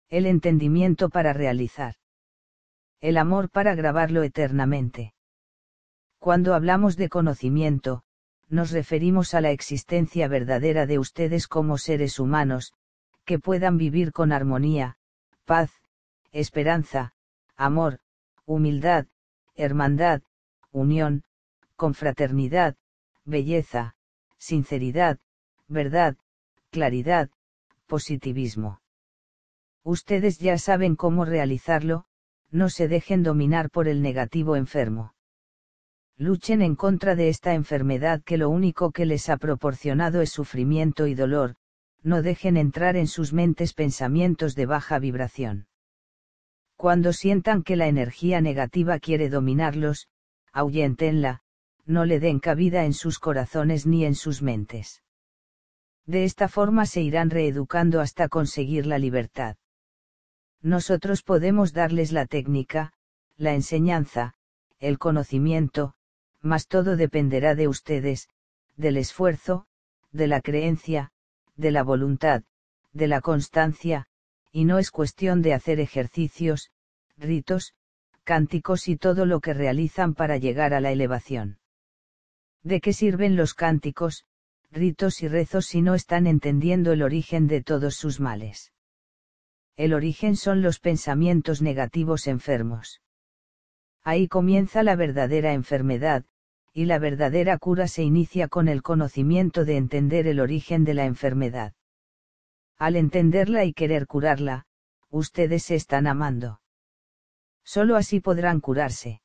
El entendimiento para realizar. El amor para grabarlo eternamente. Cuando hablamos de conocimiento, nos referimos a la existencia verdadera de ustedes como seres humanos, que puedan vivir con armonía, paz, esperanza, amor, humildad, hermandad, unión, confraternidad, belleza, sinceridad, verdad, claridad, positivismo. Ustedes ya saben cómo realizarlo, no se dejen dominar por el negativo enfermo. Luchen en contra de esta enfermedad que lo único que les ha proporcionado es sufrimiento y dolor, no dejen entrar en sus mentes pensamientos de baja vibración. Cuando sientan que la energía negativa quiere dominarlos, ahuyéntenla, no le den cabida en sus corazones ni en sus mentes. De esta forma se irán reeducando hasta conseguir la libertad. Nosotros podemos darles la técnica, la enseñanza, el conocimiento, mas todo dependerá de ustedes, del esfuerzo, de la creencia, de la voluntad, de la constancia, y no es cuestión de hacer ejercicios, ritos, cánticos y todo lo que realizan para llegar a la elevación. ¿De qué sirven los cánticos, ritos y rezos si no están entendiendo el origen de todos sus males? El origen son los pensamientos negativos enfermos. Ahí comienza la verdadera enfermedad, y la verdadera cura se inicia con el conocimiento de entender el origen de la enfermedad. Al entenderla y querer curarla, ustedes se están amando. Solo así podrán curarse.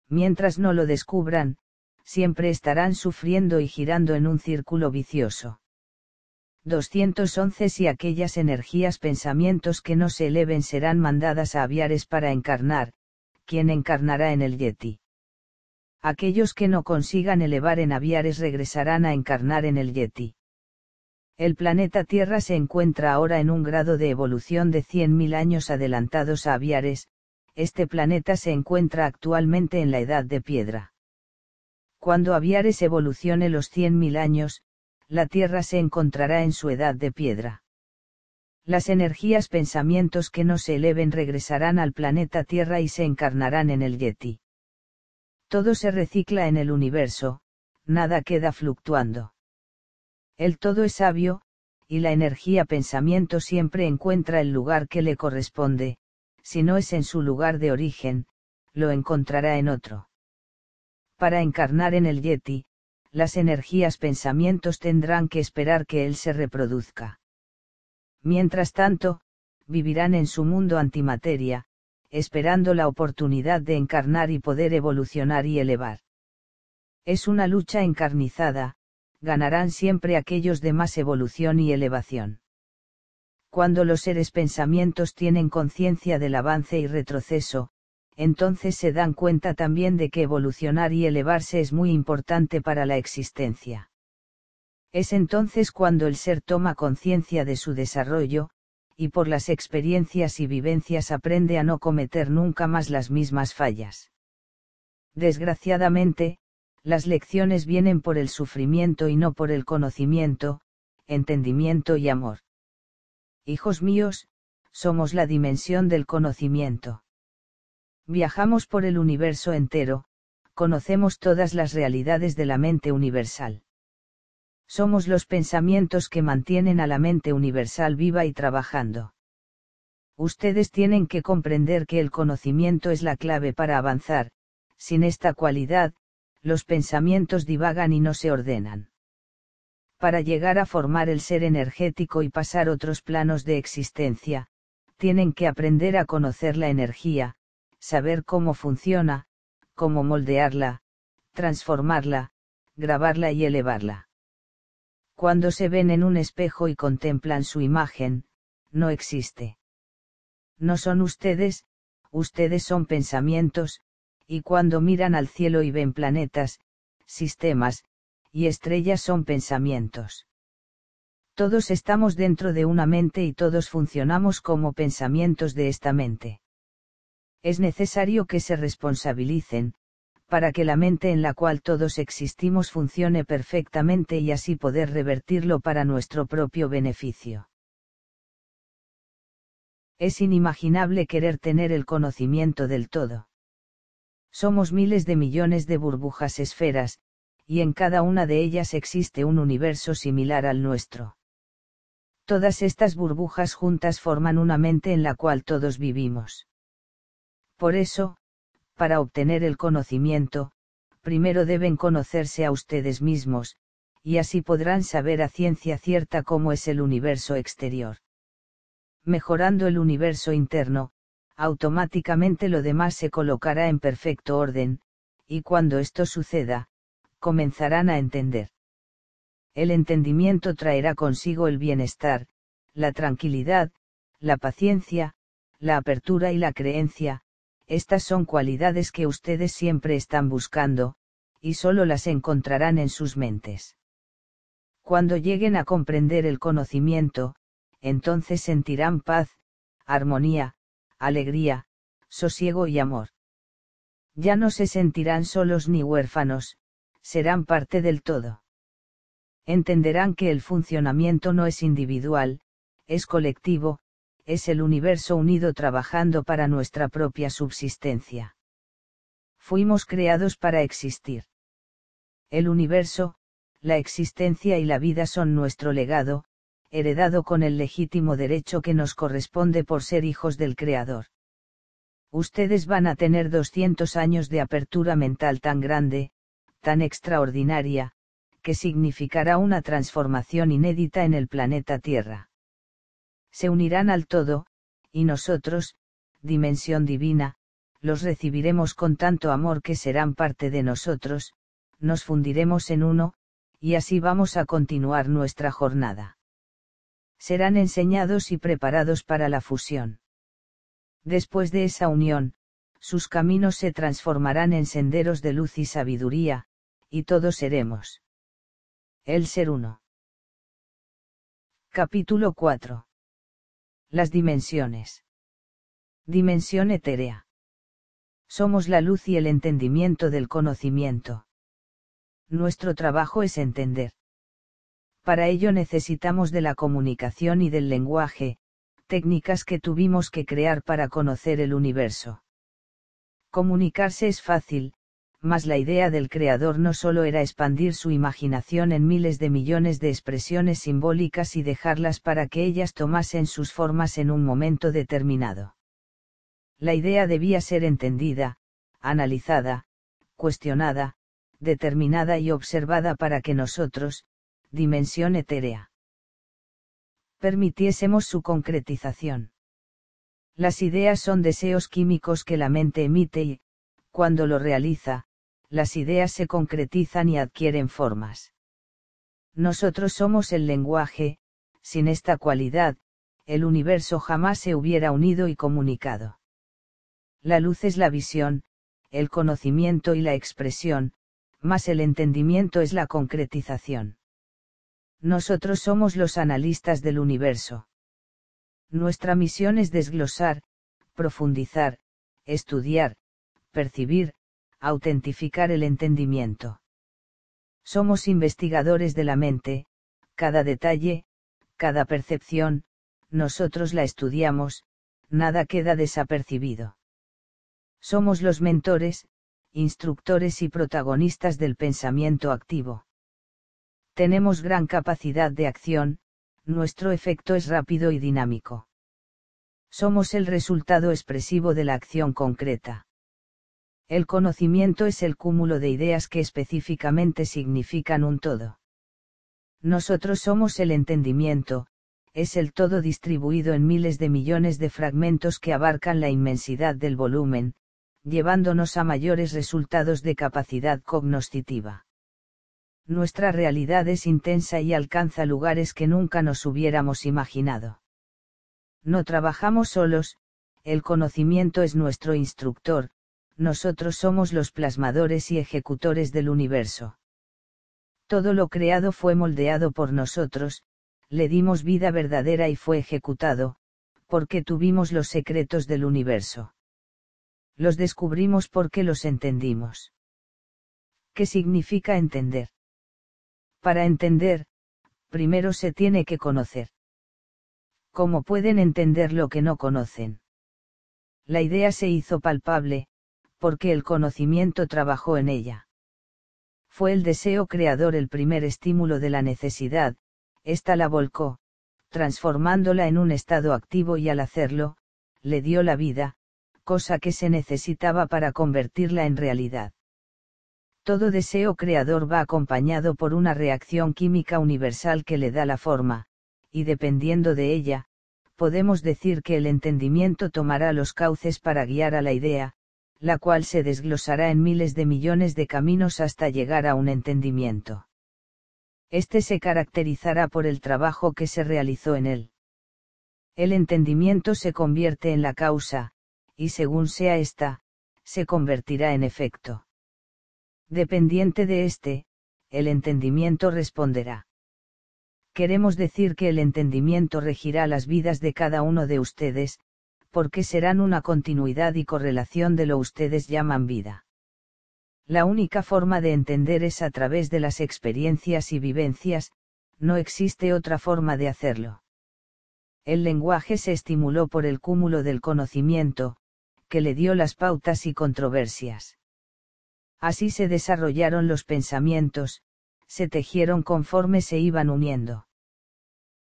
Mientras no lo descubran, siempre estarán sufriendo y girando en un círculo vicioso. 211 Si aquellas energías pensamientos que no se eleven serán mandadas a Aviares para encarnar, ¿quién encarnará en el Yeti? Aquellos que no consigan elevar en Aviares regresarán a encarnar en el Yeti. El planeta Tierra se encuentra ahora en un grado de evolución de 100.000 años adelantados a Aviares, este planeta se encuentra actualmente en la Edad de Piedra. Cuando Aviares evolucione los 100.000 años, la Tierra se encontrará en su Edad de Piedra. Las energías pensamientos que no se eleven regresarán al planeta Tierra y se encarnarán en el Yeti. Todo se recicla en el universo, nada queda fluctuando. El todo es sabio, y la energía pensamiento siempre encuentra el lugar que le corresponde, si no es en su lugar de origen, lo encontrará en otro. Para encarnar en el Yeti, las energías pensamientos tendrán que esperar que él se reproduzca. Mientras tanto, vivirán en su mundo antimateria, esperando la oportunidad de encarnar y poder evolucionar y elevar. Es una lucha encarnizada, ganarán siempre aquellos de más evolución y elevación. Cuando los seres pensamientos tienen conciencia del avance y retroceso, entonces se dan cuenta también de que evolucionar y elevarse es muy importante para la existencia. Es entonces cuando el ser toma conciencia de su desarrollo, y por las experiencias y vivencias aprende a no cometer nunca más las mismas fallas. Desgraciadamente, las lecciones vienen por el sufrimiento y no por el conocimiento, entendimiento y amor. Hijos míos, somos la dimensión del conocimiento. Viajamos por el universo entero, conocemos todas las realidades de la mente universal. Somos los pensamientos que mantienen a la mente universal viva y trabajando. Ustedes tienen que comprender que el conocimiento es la clave para avanzar, sin esta cualidad, los pensamientos divagan y no se ordenan. Para llegar a formar el ser energético y pasar otros planos de existencia, tienen que aprender a conocer la energía, saber cómo funciona, cómo moldearla, transformarla, grabarla y elevarla. Cuando se ven en un espejo y contemplan su imagen, no existe. No son ustedes, ustedes son pensamientos, y cuando miran al cielo y ven planetas, sistemas, y estrellas son pensamientos. Todos estamos dentro de una mente y todos funcionamos como pensamientos de esta mente. Es necesario que se responsabilicen, para que la mente en la cual todos existimos funcione perfectamente y así poder revertirlo para nuestro propio beneficio. Es inimaginable querer tener el conocimiento del todo. Somos miles de millones de burbujas esferas, y en cada una de ellas existe un universo similar al nuestro. Todas estas burbujas juntas forman una mente en la cual todos vivimos. Por eso, para obtener el conocimiento, primero deben conocerse a ustedes mismos, y así podrán saber a ciencia cierta cómo es el universo exterior. Mejorando el universo interno, automáticamente lo demás se colocará en perfecto orden, y cuando esto suceda, comenzarán a entender. El entendimiento traerá consigo el bienestar, la tranquilidad, la paciencia, la apertura y la creencia. Estas son cualidades que ustedes siempre están buscando, y solo las encontrarán en sus mentes. Cuando lleguen a comprender el conocimiento, entonces sentirán paz, armonía, alegría, sosiego y amor. Ya no se sentirán solos ni huérfanos, serán parte del todo. Entenderán que el funcionamiento no es individual, es colectivo, es el universo unido trabajando para nuestra propia subsistencia. Fuimos creados para existir. El universo, la existencia y la vida son nuestro legado, heredado con el legítimo derecho que nos corresponde por ser hijos del Creador. Ustedes van a tener 200 años de apertura mental tan grande, tan extraordinaria, que significará una transformación inédita en el planeta Tierra. Se unirán al todo, y nosotros, dimensión divina, los recibiremos con tanto amor que serán parte de nosotros, nos fundiremos en uno, y así vamos a continuar nuestra jornada. Serán enseñados y preparados para la fusión. Después de esa unión, sus caminos se transformarán en senderos de luz y sabiduría, y todos seremos el ser uno. Capítulo 4. Las dimensiones. Dimensión etérea. Somos la luz y el entendimiento del conocimiento. Nuestro trabajo es entender. Para ello necesitamos de la comunicación y del lenguaje, técnicas que tuvimos que crear para conocer el universo. Comunicarse es fácil, mas la idea del Creador no solo era expandir su imaginación en miles de millones de expresiones simbólicas y dejarlas para que ellas tomasen sus formas en un momento determinado. La idea debía ser entendida, analizada, cuestionada, determinada y observada para que nosotros, dimensión etérea, permitiésemos su concretización. Las ideas son deseos químicos que la mente emite y, cuando lo realiza, las ideas se concretizan y adquieren formas. Nosotros somos el lenguaje, sin esta cualidad, el universo jamás se hubiera unido y comunicado. La luz es la visión, el conocimiento y la expresión, mas el entendimiento es la concretización. Nosotros somos los analistas del universo. Nuestra misión es desglosar, profundizar, estudiar, percibir, autentificar el entendimiento. Somos investigadores de la mente, cada detalle, cada percepción, nosotros la estudiamos, nada queda desapercibido. Somos los mentores, instructores y protagonistas del pensamiento activo. Tenemos gran capacidad de acción, nuestro efecto es rápido y dinámico. Somos el resultado expresivo de la acción concreta. El conocimiento es el cúmulo de ideas que específicamente significan un todo. Nosotros somos el entendimiento, es el todo distribuido en miles de millones de fragmentos que abarcan la inmensidad del volumen, llevándonos a mayores resultados de capacidad cognoscitiva. Nuestra realidad es intensa y alcanza lugares que nunca nos hubiéramos imaginado. No trabajamos solos, el conocimiento es nuestro instructor, nosotros somos los plasmadores y ejecutores del universo. Todo lo creado fue moldeado por nosotros, le dimos vida verdadera y fue ejecutado, porque tuvimos los secretos del universo. Los descubrimos porque los entendimos. ¿Qué significa entender? Para entender, primero se tiene que conocer. ¿Cómo pueden entender lo que no conocen? La idea se hizo palpable, porque el conocimiento trabajó en ella. Fue el deseo creador el primer estímulo de la necesidad, ésta la volcó, transformándola en un estado activo y al hacerlo, le dio la vida, cosa que se necesitaba para convertirla en realidad. Todo deseo creador va acompañado por una reacción química universal que le da la forma, y dependiendo de ella, podemos decir que el entendimiento tomará los cauces para guiar a la idea, la cual se desglosará en miles de millones de caminos hasta llegar a un entendimiento. Este se caracterizará por el trabajo que se realizó en él. El entendimiento se convierte en la causa, y según sea ésta, se convertirá en efecto. Dependiente de éste, el entendimiento responderá. Queremos decir que el entendimiento regirá las vidas de cada uno de ustedes, porque serán una continuidad y correlación de lo ustedes llaman vida. La única forma de entender es a través de las experiencias y vivencias, no existe otra forma de hacerlo. El lenguaje se estimuló por el cúmulo del conocimiento, que le dio las pautas y controversias. Así se desarrollaron los pensamientos, se tejieron conforme se iban uniendo.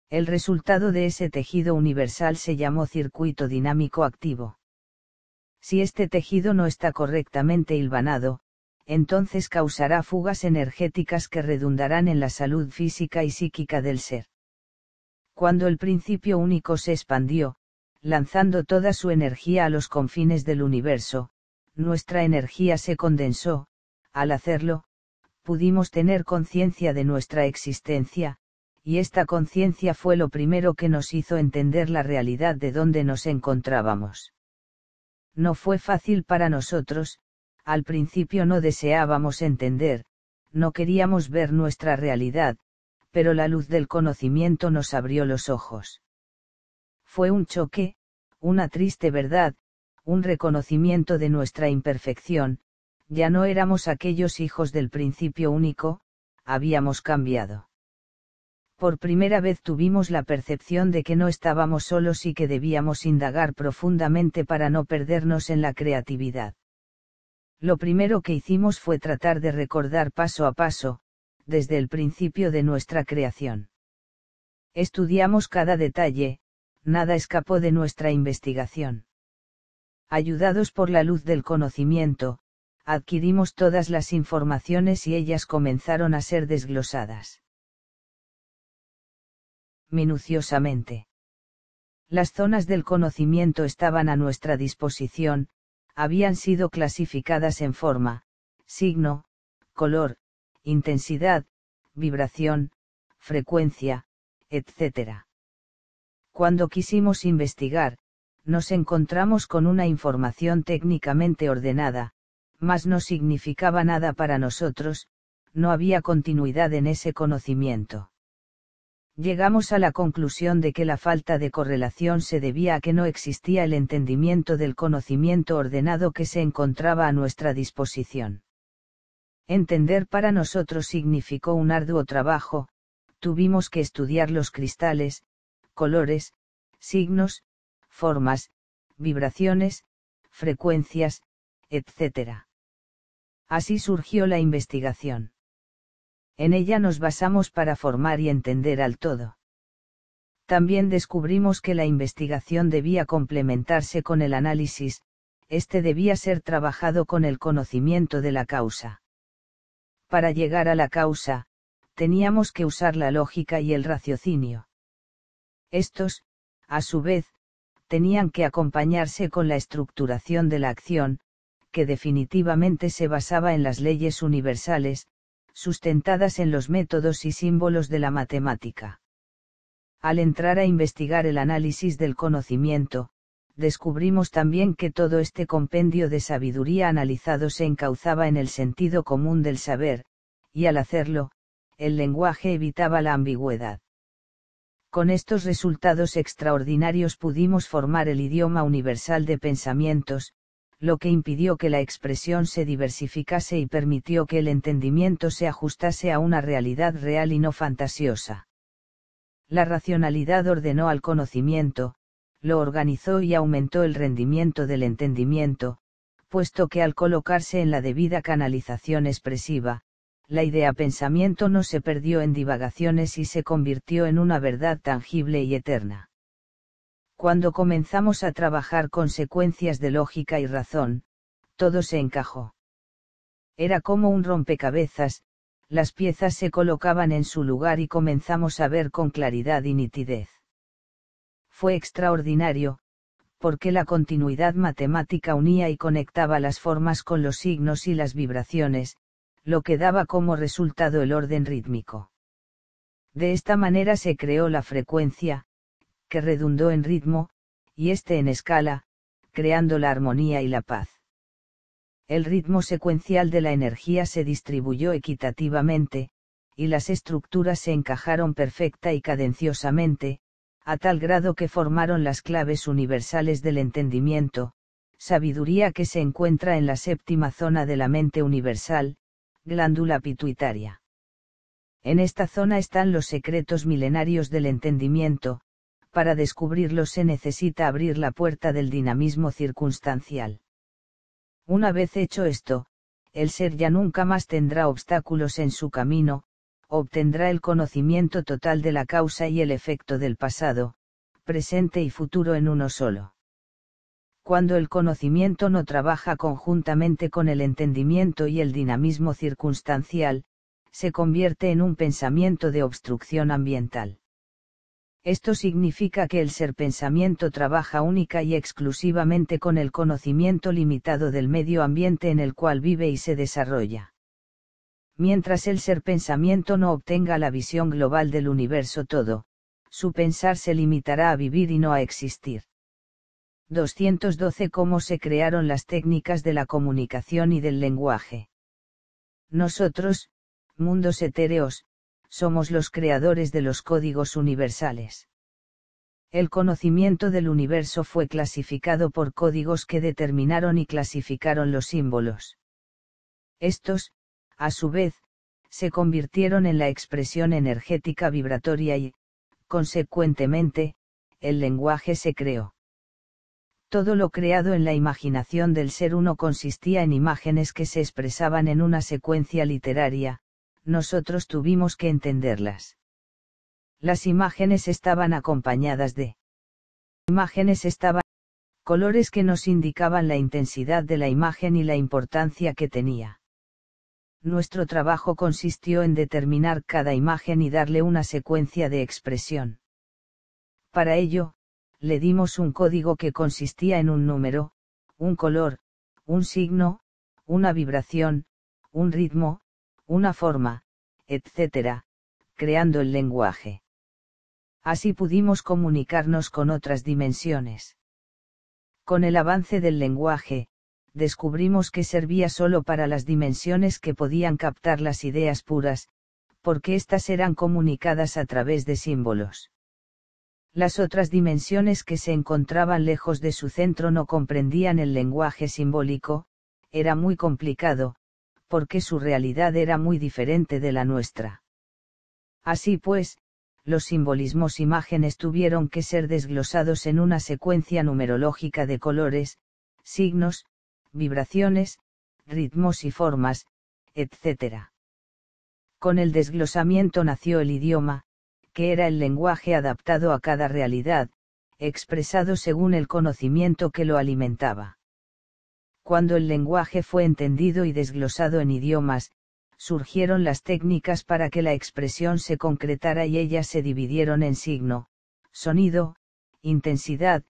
El resultado de ese tejido universal se llamó circuito dinámico activo. Si este tejido no está correctamente hilvanado, entonces causará fugas energéticas que redundarán en la salud física y psíquica del ser. Cuando el principio único se expandió, lanzando toda su energía a los confines del universo, nuestra energía se condensó, al hacerlo, pudimos tener conciencia de nuestra existencia, y esta conciencia fue lo primero que nos hizo entender la realidad de donde nos encontrábamos. No fue fácil para nosotros, al principio no deseábamos entender, no queríamos ver nuestra realidad, pero la luz del conocimiento nos abrió los ojos. Fue un choque, una triste verdad, un reconocimiento de nuestra imperfección, ya no éramos aquellos hijos del principio único, habíamos cambiado. Por primera vez tuvimos la percepción de que no estábamos solos y que debíamos indagar profundamente para no perdernos en la creatividad. Lo primero que hicimos fue tratar de recordar paso a paso, desde el principio de nuestra creación. Estudiamos cada detalle, nada escapó de nuestra investigación. Ayudados por la luz del conocimiento, adquirimos todas las informaciones y ellas comenzaron a ser desglosadas minuciosamente. Las zonas del conocimiento estaban a nuestra disposición, habían sido clasificadas en forma, signo, color, intensidad, vibración, frecuencia, etc. Cuando quisimos investigar, nos encontramos con una información técnicamente ordenada, mas no significaba nada para nosotros, no había continuidad en ese conocimiento. Llegamos a la conclusión de que la falta de correlación se debía a que no existía el entendimiento del conocimiento ordenado que se encontraba a nuestra disposición. Entender para nosotros significó un arduo trabajo, tuvimos que estudiar los cristales, colores, signos, formas, vibraciones, frecuencias, etc. Así surgió la investigación. En ella nos basamos para formar y entender al todo. También descubrimos que la investigación debía complementarse con el análisis, este debía ser trabajado con el conocimiento de la causa. Para llegar a la causa, teníamos que usar la lógica y el raciocinio. Estos, a su vez, tenían que acompañarse con la estructuración de la acción, que definitivamente se basaba en las leyes universales, sustentadas en los métodos y símbolos de la matemática. Al entrar a investigar el análisis del conocimiento, descubrimos también que todo este compendio de sabiduría analizado se encauzaba en el sentido común del saber, y al hacerlo, el lenguaje evitaba la ambigüedad. Con estos resultados extraordinarios pudimos formar el idioma universal de pensamientos, lo que impidió que la expresión se diversificase y permitió que el entendimiento se ajustase a una realidad real y no fantasiosa. La racionalidad ordenó al conocimiento, lo organizó y aumentó el rendimiento del entendimiento, puesto que al colocarse en la debida canalización expresiva, la idea-pensamiento no se perdió en divagaciones y se convirtió en una verdad tangible y eterna. Cuando comenzamos a trabajar con secuencias de lógica y razón, todo se encajó. Era como un rompecabezas, las piezas se colocaban en su lugar y comenzamos a ver con claridad y nitidez. Fue extraordinario, porque la continuidad matemática unía y conectaba las formas con los signos y las vibraciones, lo que daba como resultado el orden rítmico. De esta manera se creó la frecuencia, que redundó en ritmo, y este en escala, creando la armonía y la paz. El ritmo secuencial de la energía se distribuyó equitativamente, y las estructuras se encajaron perfecta y cadenciosamente, a tal grado que formaron las claves universales del entendimiento, sabiduría que se encuentra en la séptima zona de la mente universal, glándula pituitaria. En esta zona están los secretos milenarios del entendimiento, para descubrirlos se necesita abrir la puerta del dinamismo circunstancial. Una vez hecho esto, el ser ya nunca más tendrá obstáculos en su camino, obtendrá el conocimiento total de la causa y el efecto del pasado, presente y futuro en uno solo. Cuando el conocimiento no trabaja conjuntamente con el entendimiento y el dinamismo circunstancial, se convierte en un pensamiento de obstrucción ambiental. Esto significa que el ser-pensamiento trabaja única y exclusivamente con el conocimiento limitado del medio ambiente en el cual vive y se desarrolla. Mientras el ser-pensamiento no obtenga la visión global del universo todo, su pensar se limitará a vivir y no a existir. 212 Cómo se crearon las técnicas de la comunicación y del lenguaje. Nosotros, mundos etéreos, somos los creadores de los códigos universales. El conocimiento del universo fue clasificado por códigos que determinaron y clasificaron los símbolos. Estos, a su vez, se convirtieron en la expresión energética vibratoria y, consecuentemente, el lenguaje se creó. Todo lo creado en la imaginación del ser uno consistía en imágenes que se expresaban en una secuencia literaria, nosotros tuvimos que entenderlas. Las imágenes estaban acompañadas de colores que nos indicaban la intensidad de la imagen y la importancia que tenía. Nuestro trabajo consistió en determinar cada imagen y darle una secuencia de expresión. Para ello, le dimos un código que consistía en un número, un color, un signo, una vibración, un ritmo, una forma, etc., creando el lenguaje. Así pudimos comunicarnos con otras dimensiones. Con el avance del lenguaje, descubrimos que servía solo para las dimensiones que podían captar las ideas puras, porque éstas eran comunicadas a través de símbolos. Las otras dimensiones que se encontraban lejos de su centro no comprendían el lenguaje simbólico, era muy complicado, porque su realidad era muy diferente de la nuestra. Así pues, los simbolismos imágenes tuvieron que ser desglosados en una secuencia numerológica de colores, signos, vibraciones, ritmos y formas, etc. Con el desglosamiento nació el idioma, que era el lenguaje adaptado a cada realidad, expresado según el conocimiento que lo alimentaba. Cuando el lenguaje fue entendido y desglosado en idiomas, surgieron las técnicas para que la expresión se concretara y ellas se dividieron en signo, sonido, intensidad,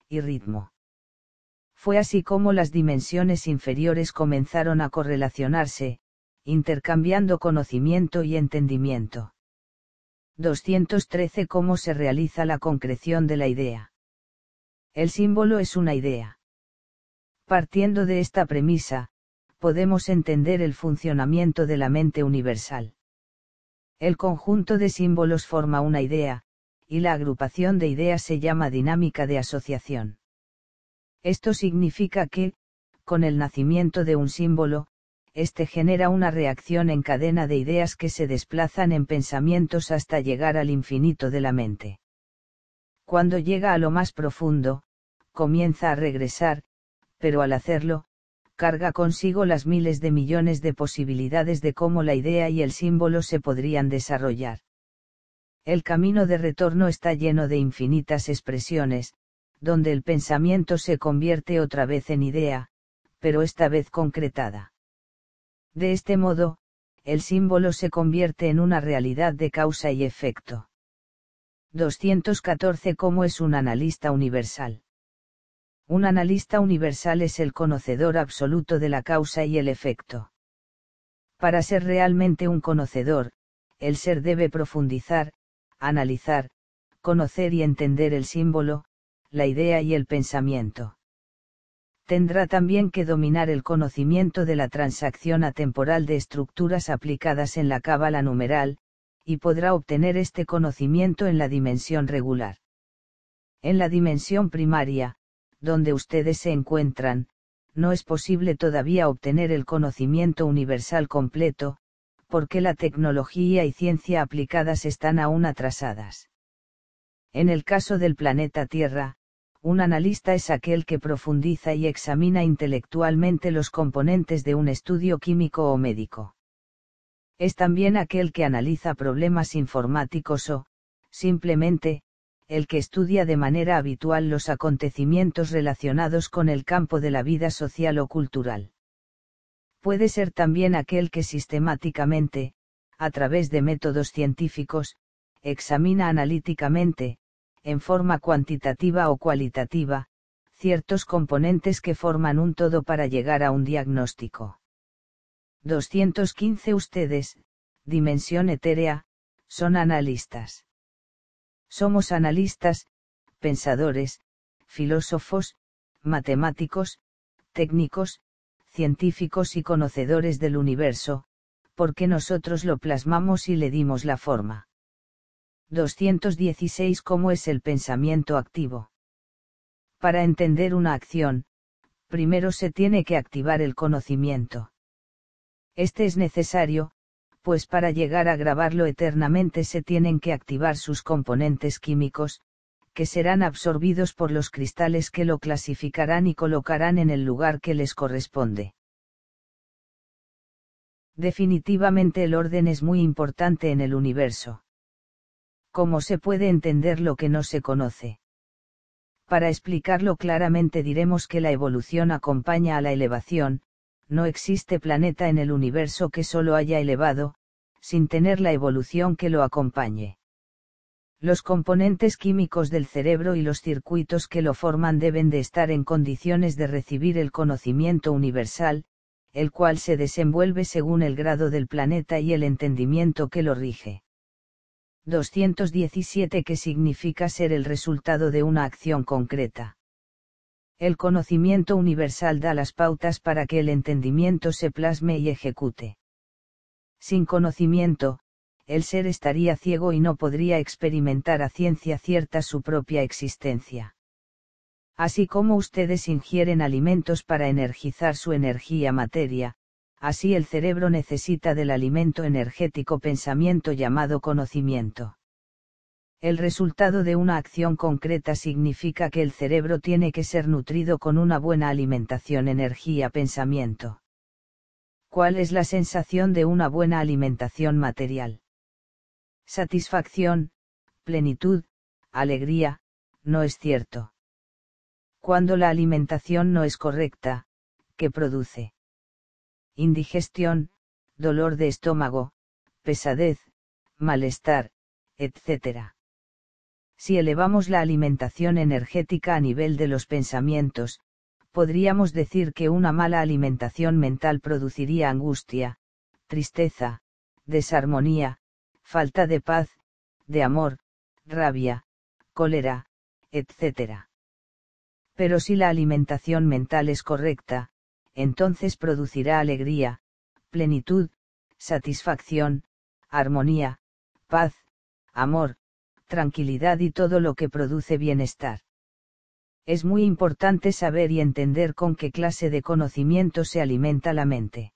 y ritmo. Fue así como las dimensiones inferiores comenzaron a correlacionarse, intercambiando conocimiento y entendimiento. 213 Cómo se realiza la concreción de la idea. El símbolo es una idea. Partiendo de esta premisa, podemos entender el funcionamiento de la mente universal. El conjunto de símbolos forma una idea, y la agrupación de ideas se llama dinámica de asociación. Esto significa que, con el nacimiento de un símbolo, este genera una reacción en cadena de ideas que se desplazan en pensamientos hasta llegar al infinito de la mente. Cuando llega a lo más profundo, comienza a regresar, pero al hacerlo, carga consigo las miles de millones de posibilidades de cómo la idea y el símbolo se podrían desarrollar. El camino de retorno está lleno de infinitas expresiones, donde el pensamiento se convierte otra vez en idea, pero esta vez concretada. De este modo, el símbolo se convierte en una realidad de causa y efecto. 214. ¿Cómo es un analista universal? Un analista universal es el conocedor absoluto de la causa y el efecto. Para ser realmente un conocedor, el ser debe profundizar, analizar, conocer y entender el símbolo, la idea y el pensamiento. Tendrá también que dominar el conocimiento de la transacción atemporal de estructuras aplicadas en la cábala numeral, y podrá obtener este conocimiento en la dimensión regular. En la dimensión primaria, donde ustedes se encuentran, no es posible todavía obtener el conocimiento universal completo, porque la tecnología y ciencia aplicadas están aún atrasadas. En el caso del planeta Tierra, un analista es aquel que profundiza y examina intelectualmente los componentes de un estudio químico o médico. Es también aquel que analiza problemas informáticos o, simplemente, el que estudia de manera habitual los acontecimientos relacionados con el campo de la vida social o cultural. Puede ser también aquel que sistemáticamente, a través de métodos científicos, examina analíticamente, en forma cuantitativa o cualitativa, ciertos componentes que forman un todo para llegar a un diagnóstico. 215. Ustedes, dimensión etérea, son analistas. Somos analistas, pensadores, filósofos, matemáticos, técnicos, científicos y conocedores del universo, porque nosotros lo plasmamos y le dimos la forma. 216. ¿Cómo es el pensamiento activo? Para entender una acción, primero se tiene que activar el conocimiento. Este es necesario, pues para llegar a grabarlo eternamente se tienen que activar sus componentes químicos, que serán absorbidos por los cristales que lo clasificarán y colocarán en el lugar que les corresponde. Definitivamente el orden es muy importante en el universo. ¿Cómo se puede entender lo que no se conoce? Para explicarlo claramente diremos que la evolución acompaña a la elevación, no existe planeta en el universo que solo haya elevado, sin tener la evolución que lo acompañe. Los componentes químicos del cerebro y los circuitos que lo forman deben de estar en condiciones de recibir el conocimiento universal, el cual se desenvuelve según el grado del planeta y el entendimiento que lo rige. 217. ¿Qué significa ser el resultado de una acción concreta? El conocimiento universal da las pautas para que el entendimiento se plasme y ejecute. Sin conocimiento, el ser estaría ciego y no podría experimentar a ciencia cierta su propia existencia. Así como ustedes ingieren alimentos para energizar su energía materia, así el cerebro necesita del alimento energético pensamiento llamado conocimiento. El resultado de una acción concreta significa que el cerebro tiene que ser nutrido con una buena alimentación energía-pensamiento. ¿Cuál es la sensación de una buena alimentación material? Satisfacción, plenitud, alegría, ¿no es cierto? Cuando la alimentación no es correcta, ¿qué produce? Indigestión, dolor de estómago, pesadez, malestar, etc. Si elevamos la alimentación energética a nivel de los pensamientos, podríamos decir que una mala alimentación mental produciría angustia, tristeza, desarmonía, falta de paz, de amor, rabia, cólera, etc. Pero si la alimentación mental es correcta, entonces producirá alegría, plenitud, satisfacción, armonía, paz, amor, tranquilidad y todo lo que produce bienestar. Es muy importante saber y entender con qué clase de conocimiento se alimenta la mente.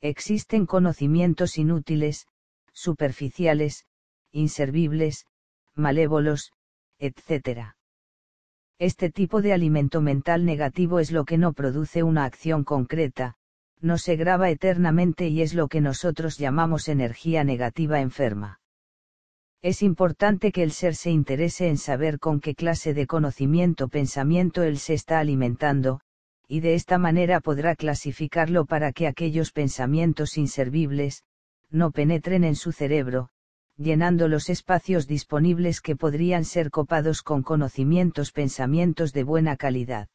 Existen conocimientos inútiles, superficiales, inservibles, malévolos, etc. Este tipo de alimento mental negativo es lo que no produce una acción concreta, no se graba eternamente y es lo que nosotros llamamos energía negativa enferma. Es importante que el ser se interese en saber con qué clase de pensamiento él se está alimentando, y de esta manera podrá clasificarlo para que aquellos pensamientos inservibles, no penetren en su cerebro, llenando los espacios disponibles que podrían ser copados con pensamientos de buena calidad.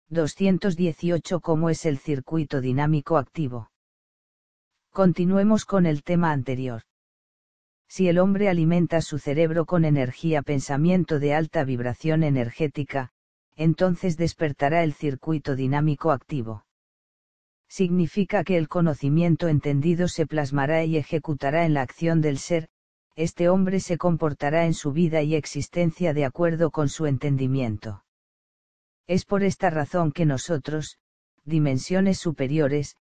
218 ¿Cómo es el circuito dinámico activo? Continuemos con el tema anterior. Si el hombre alimenta su cerebro con pensamiento de alta vibración energética, entonces despertará el circuito dinámico activo. Significa que el conocimiento entendido se plasmará y ejecutará en la acción del ser, este hombre se comportará en su vida y existencia de acuerdo con su entendimiento. Es por esta razón que nosotros, dimensiones superiores,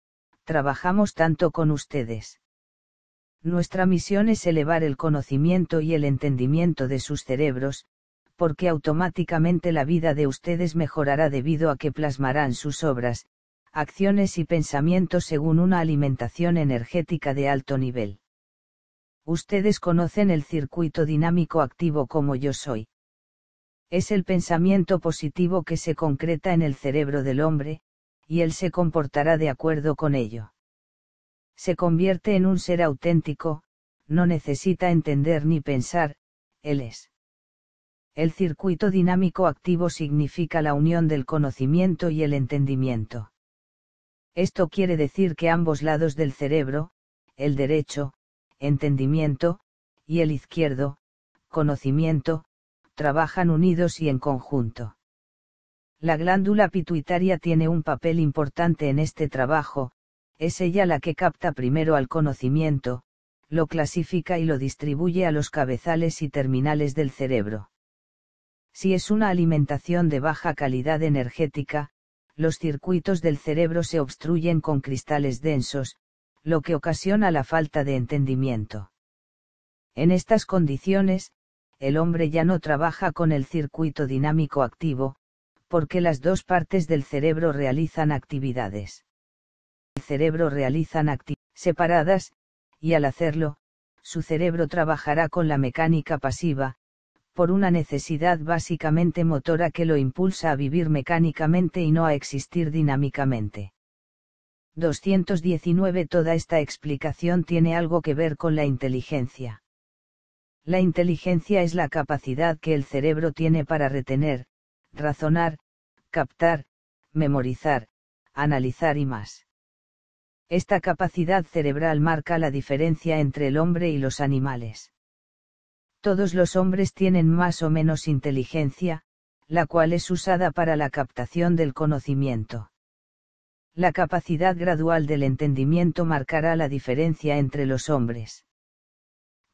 trabajamos tanto con ustedes. Nuestra misión es elevar el conocimiento y el entendimiento de sus cerebros, porque automáticamente la vida de ustedes mejorará debido a que plasmarán sus obras, acciones y pensamientos según una alimentación energética de alto nivel. Ustedes conocen el circuito dinámico activo como yo soy. Es el pensamiento positivo que se concreta en el cerebro del hombre, y él se comportará de acuerdo con ello. Se convierte en un ser auténtico, no necesita entender ni pensar, él es. El circuito dinámico activo significa la unión del conocimiento y el entendimiento. Esto quiere decir que ambos lados del cerebro, el derecho, entendimiento, y el izquierdo, conocimiento, trabajan unidos y en conjunto. La glándula pituitaria tiene un papel importante en este trabajo, es ella la que capta primero al conocimiento, lo clasifica y lo distribuye a los cabezales y terminales del cerebro. Si es una alimentación de baja calidad energética, los circuitos del cerebro se obstruyen con cristales densos, lo que ocasiona la falta de entendimiento. En estas condiciones, el hombre ya no trabaja con el circuito dinámico activo, porque las dos partes del cerebro realizan actividades. El cerebro realizan actividades separadas, y al hacerlo, su cerebro trabajará con la mecánica pasiva, por una necesidad básicamente motora que lo impulsa a vivir mecánicamente y no a existir dinámicamente. 219 Toda esta explicación tiene algo que ver con la inteligencia. La inteligencia es la capacidad que el cerebro tiene para retener, razonar, captar, memorizar, analizar y más. Esta capacidad cerebral marca la diferencia entre el hombre y los animales. Todos los hombres tienen más o menos inteligencia, la cual es usada para la captación del conocimiento. La capacidad gradual del entendimiento marcará la diferencia entre los hombres.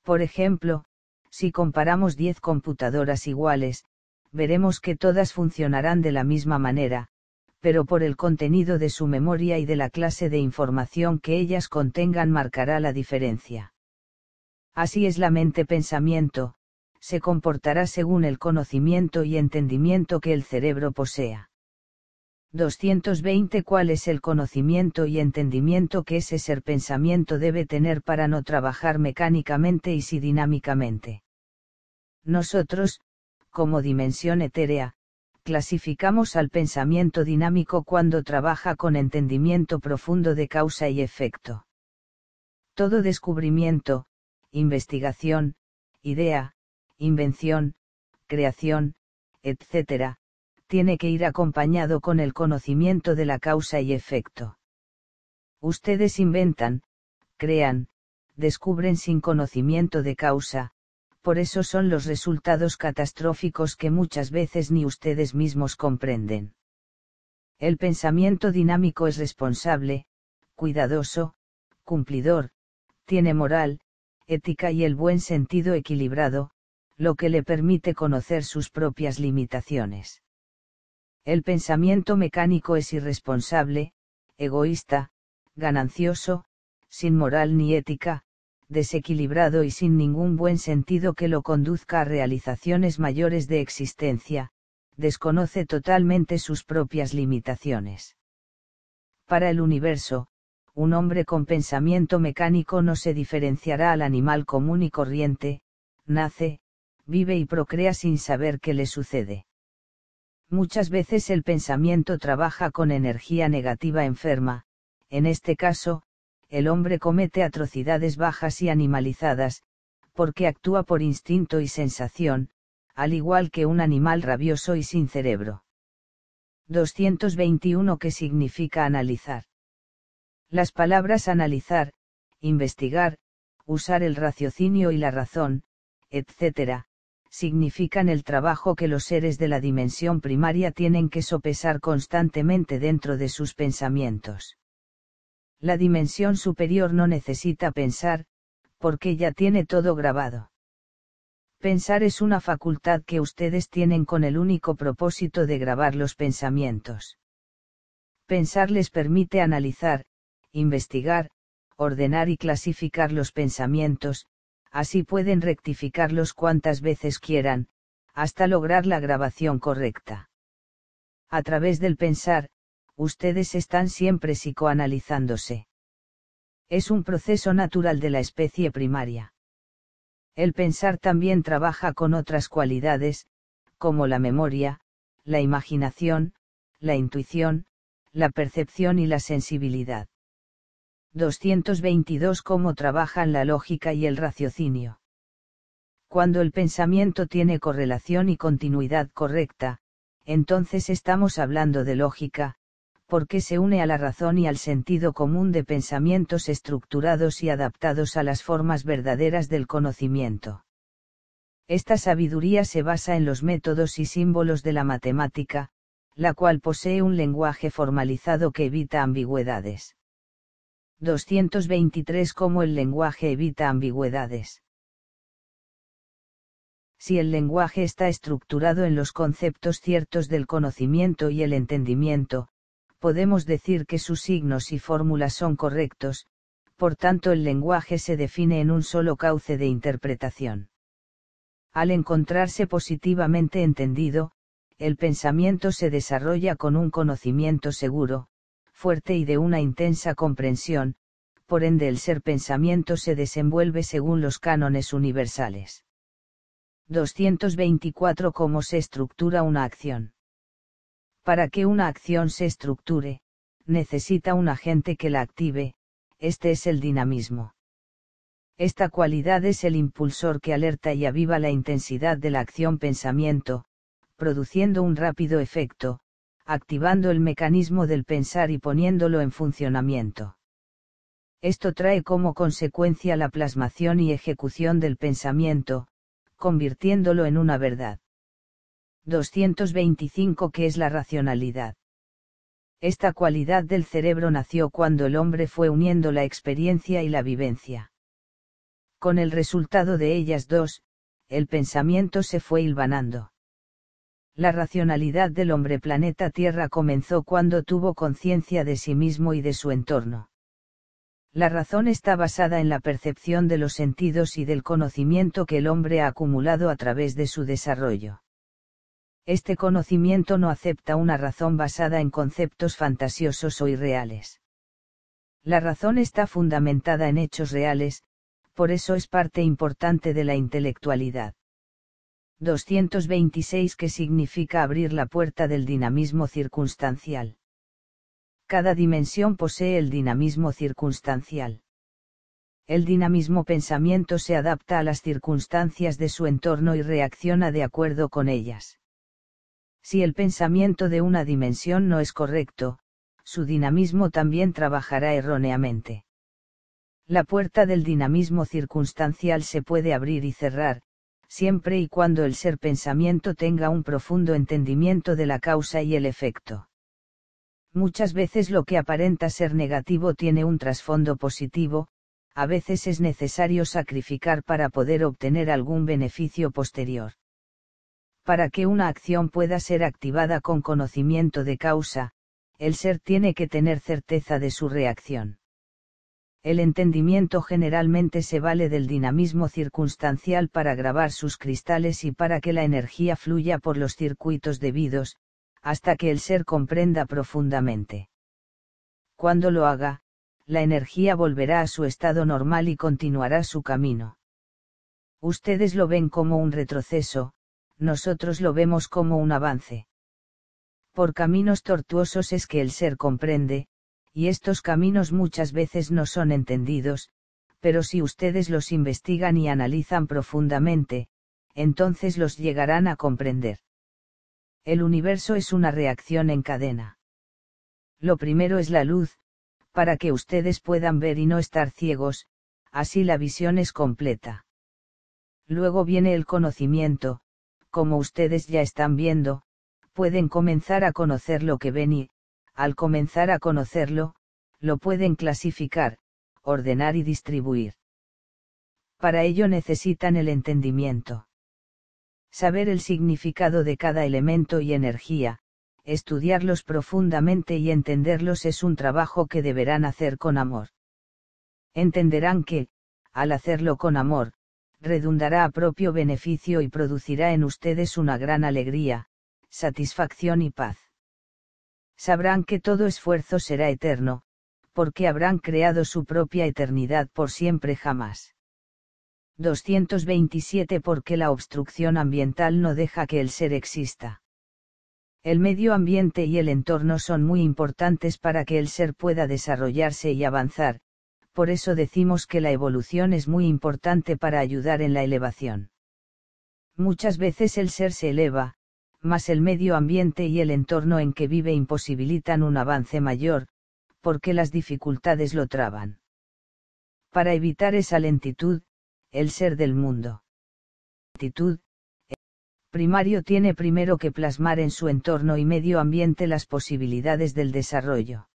Por ejemplo, si comparamos 10 computadoras iguales, veremos que todas funcionarán de la misma manera, pero por el contenido de su memoria y de la clase de información que ellas contengan marcará la diferencia. Así es la mente-pensamiento, se comportará según el conocimiento y entendimiento que el cerebro posea. 220 ¿Cuál es el conocimiento y entendimiento que ese ser pensamiento debe tener para no trabajar mecánicamente y sí dinámicamente? Nosotros, como dimensión etérea, clasificamos al pensamiento dinámico cuando trabaja con entendimiento profundo de causa y efecto. Todo descubrimiento, investigación, idea, invención, creación, etc., tiene que ir acompañado con el conocimiento de la causa y efecto. Ustedes inventan, crean, descubren sin conocimiento de causa, por eso son los resultados catastróficos que muchas veces ni ustedes mismos comprenden. El pensamiento dinámico es responsable, cuidadoso, cumplidor, tiene moral, ética y el buen sentido equilibrado, lo que le permite conocer sus propias limitaciones. El pensamiento mecánico es irresponsable, egoísta, ganancioso, sin moral ni ética, desequilibrado y sin ningún buen sentido que lo conduzca a realizaciones mayores de existencia, desconoce totalmente sus propias limitaciones. Para el universo, un hombre con pensamiento mecánico no se diferenciará al animal común y corriente, nace, vive y procrea sin saber qué le sucede. Muchas veces el pensamiento trabaja con energía negativa enferma, en este caso, el hombre comete atrocidades bajas y animalizadas, porque actúa por instinto y sensación, al igual que un animal rabioso y sin cerebro. 221 ¿Qué significa analizar? Las palabras analizar, investigar, usar el raciocinio y la razón, etc., significan el trabajo que los seres de la dimensión primaria tienen que sopesar constantemente dentro de sus pensamientos. La dimensión superior no necesita pensar, porque ya tiene todo grabado. Pensar es una facultad que ustedes tienen con el único propósito de grabar los pensamientos. Pensar les permite analizar, investigar, ordenar y clasificar los pensamientos, así pueden rectificarlos cuantas veces quieran, hasta lograr la grabación correcta. A través del pensar, ustedes están siempre psicoanalizándose. Es un proceso natural de la especie primaria. El pensar también trabaja con otras cualidades, como la memoria, la imaginación, la intuición, la percepción y la sensibilidad. 222 ¿Cómo trabajan la lógica y el raciocinio? Cuando el pensamiento tiene correlación y continuidad correcta, entonces estamos hablando de lógica, porque se une a la razón y al sentido común de pensamientos estructurados y adaptados a las formas verdaderas del conocimiento. Esta sabiduría se basa en los métodos y símbolos de la matemática, la cual posee un lenguaje formalizado que evita ambigüedades. 223 ¿Cómo el lenguaje evita ambigüedades? Si el lenguaje está estructurado en los conceptos ciertos del conocimiento y el entendimiento, podemos decir que sus signos y fórmulas son correctos, por tanto el lenguaje se define en un solo cauce de interpretación. Al encontrarse positivamente entendido, el pensamiento se desarrolla con un conocimiento seguro, fuerte y de una intensa comprensión, por ende el ser pensamiento se desenvuelve según los cánones universales. 224 ¿Cómo se estructura una acción? Para que una acción se estructure, necesita un agente que la active, este es el dinamismo. Esta cualidad es el impulsor que alerta y aviva la intensidad de la acción-pensamiento, produciendo un rápido efecto, activando el mecanismo del pensar y poniéndolo en funcionamiento. Esto trae como consecuencia la plasmación y ejecución del pensamiento, convirtiéndolo en una verdad. 225 ¿Qué es la racionalidad? Esta cualidad del cerebro nació cuando el hombre fue uniendo la experiencia y la vivencia. Con el resultado de ellas dos, el pensamiento se fue hilvanando. La racionalidad del hombre planeta Tierra comenzó cuando tuvo conciencia de sí mismo y de su entorno. La razón está basada en la percepción de los sentidos y del conocimiento que el hombre ha acumulado a través de su desarrollo. Este conocimiento no acepta una razón basada en conceptos fantasiosos o irreales. La razón está fundamentada en hechos reales, por eso es parte importante de la intelectualidad. 226 ¿Qué significa abrir la puerta del dinamismo circunstancial? Cada dimensión posee el dinamismo circunstancial. El dinamismo pensamiento se adapta a las circunstancias de su entorno y reacciona de acuerdo con ellas. Si el pensamiento de una dimensión no es correcto, su dinamismo también trabajará erróneamente. La puerta del dinamismo circunstancial se puede abrir y cerrar, siempre y cuando el ser pensamiento tenga un profundo entendimiento de la causa y el efecto. Muchas veces lo que aparenta ser negativo tiene un trasfondo positivo, a veces es necesario sacrificar para poder obtener algún beneficio posterior. Para que una acción pueda ser activada con conocimiento de causa, el ser tiene que tener certeza de su reacción. El entendimiento generalmente se vale del dinamismo circunstancial para grabar sus cristales y para que la energía fluya por los circuitos debidos, hasta que el ser comprenda profundamente. Cuando lo haga, la energía volverá a su estado normal y continuará su camino. Ustedes lo ven como un retroceso, nosotros lo vemos como un avance. Por caminos tortuosos es que el ser comprende, y estos caminos muchas veces no son entendidos, pero si ustedes los investigan y analizan profundamente, entonces los llegarán a comprender. El universo es una reacción en cadena. Lo primero es la luz, para que ustedes puedan ver y no estar ciegos, así la visión es completa. Luego viene el conocimiento, como ustedes ya están viendo, pueden comenzar a conocer lo que ven y, al comenzar a conocerlo, lo pueden clasificar, ordenar y distribuir. Para ello necesitan el entendimiento. Saber el significado de cada elemento y energía, estudiarlos profundamente y entenderlos es un trabajo que deberán hacer con amor. Entenderán que, al hacerlo con amor, redundará a propio beneficio y producirá en ustedes una gran alegría, satisfacción y paz. Sabrán que todo esfuerzo será eterno, porque habrán creado su propia eternidad por siempre jamás. 227 Porque la obstrucción ambiental no deja que el ser exista. El medio ambiente y el entorno son muy importantes para que el ser pueda desarrollarse y avanzar, por eso decimos que la evolución es muy importante para ayudar en la elevación. Muchas veces el ser se eleva, mas el medio ambiente y el entorno en que vive imposibilitan un avance mayor, porque las dificultades lo traban. Para evitar esa lentitud, el ser del mundo primario tiene primero que plasmar en su entorno y medio ambiente las posibilidades del desarrollo.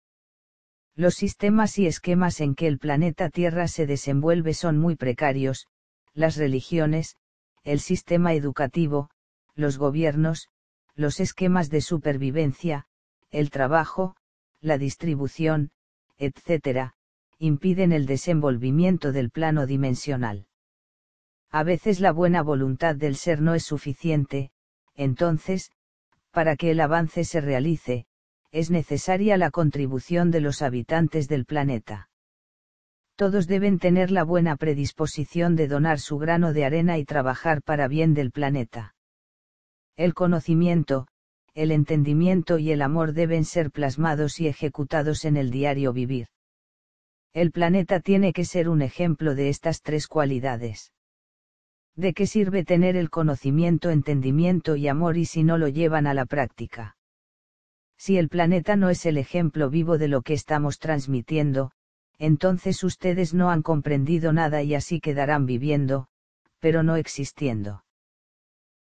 Los sistemas y esquemas en que el planeta Tierra se desenvuelve son muy precarios, las religiones, el sistema educativo, los gobiernos, los esquemas de supervivencia, el trabajo, la distribución, etc., impiden el desenvolvimiento del plano dimensional. A veces la buena voluntad del ser no es suficiente, entonces, para que el avance se realice, es necesaria la contribución de los habitantes del planeta. Todos deben tener la buena predisposición de donar su grano de arena y trabajar para bien del planeta. El conocimiento, el entendimiento y el amor deben ser plasmados y ejecutados en el diario vivir. El planeta tiene que ser un ejemplo de estas tres cualidades. ¿De qué sirve tener el conocimiento, entendimiento y amor y si no lo llevan a la práctica? Si el planeta no es el ejemplo vivo de lo que estamos transmitiendo, entonces ustedes no han comprendido nada y así quedarán viviendo, pero no existiendo.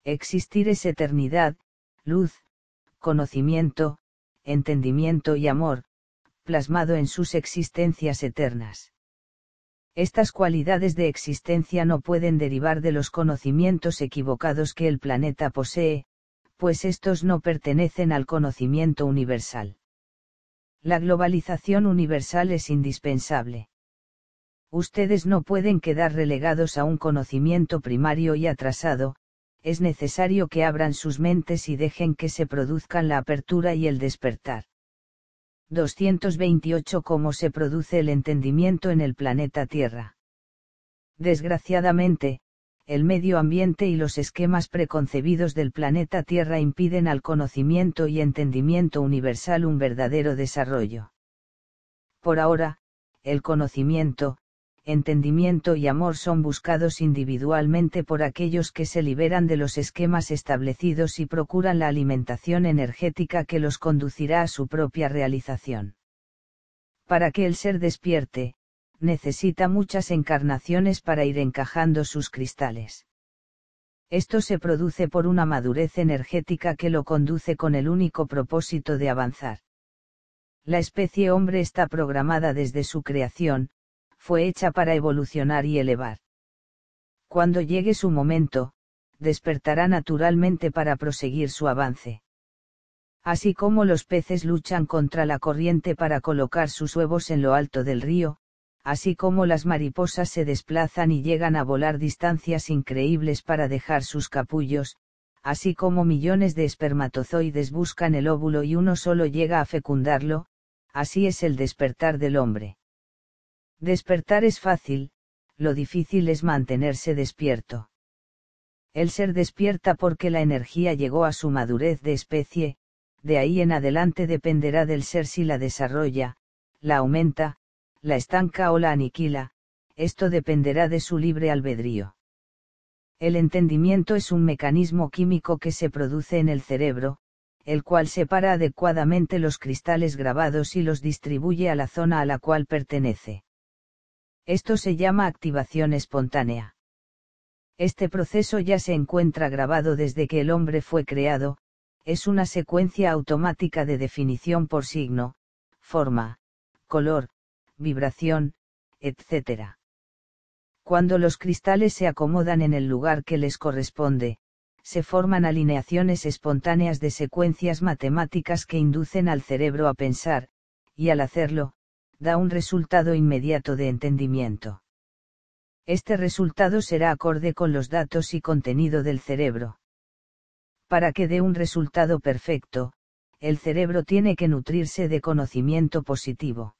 Existir es eternidad, luz, conocimiento, entendimiento y amor, plasmado en sus existencias eternas. Estas cualidades de existencia no pueden derivar de los conocimientos equivocados que el planeta posee, pues estos no pertenecen al conocimiento universal. La globalización universal es indispensable. Ustedes no pueden quedar relegados a un conocimiento primario y atrasado, es necesario que abran sus mentes y dejen que se produzcan la apertura y el despertar. 228 ¿Cómo se produce el entendimiento en el planeta Tierra? Desgraciadamente, el medio ambiente y los esquemas preconcebidos del planeta Tierra impiden al conocimiento y entendimiento universal un verdadero desarrollo. Por ahora, el conocimiento, entendimiento y amor son buscados individualmente por aquellos que se liberan de los esquemas establecidos y procuran la alimentación energética que los conducirá a su propia realización. Para que el ser despierte, necesita muchas encarnaciones para ir encajando sus cristales. Esto se produce por una madurez energética que lo conduce con el único propósito de avanzar. La especie hombre está programada desde su creación, fue hecha para evolucionar y elevar. Cuando llegue su momento, despertará naturalmente para proseguir su avance. Así como los peces luchan contra la corriente para colocar sus huevos en lo alto del río, así como las mariposas se desplazan y llegan a volar distancias increíbles para dejar sus capullos, así como millones de espermatozoides buscan el óvulo y uno solo llega a fecundarlo, así es el despertar del hombre. Despertar es fácil, lo difícil es mantenerse despierto. El ser despierta porque la energía llegó a su madurez de especie, de ahí en adelante dependerá del ser si la desarrolla, la aumenta, la estanca o la aniquila, esto dependerá de su libre albedrío. El entendimiento es un mecanismo químico que se produce en el cerebro, el cual separa adecuadamente los cristales grabados y los distribuye a la zona a la cual pertenece. Esto se llama activación espontánea. Este proceso ya se encuentra grabado desde que el hombre fue creado, es una secuencia automática de definición por signo, forma, color, vibración, etc. Cuando los cristales se acomodan en el lugar que les corresponde, se forman alineaciones espontáneas de secuencias matemáticas que inducen al cerebro a pensar, y al hacerlo, da un resultado inmediato de entendimiento. Este resultado será acorde con los datos y contenido del cerebro. Para que dé un resultado perfecto, el cerebro tiene que nutrirse de conocimiento positivo.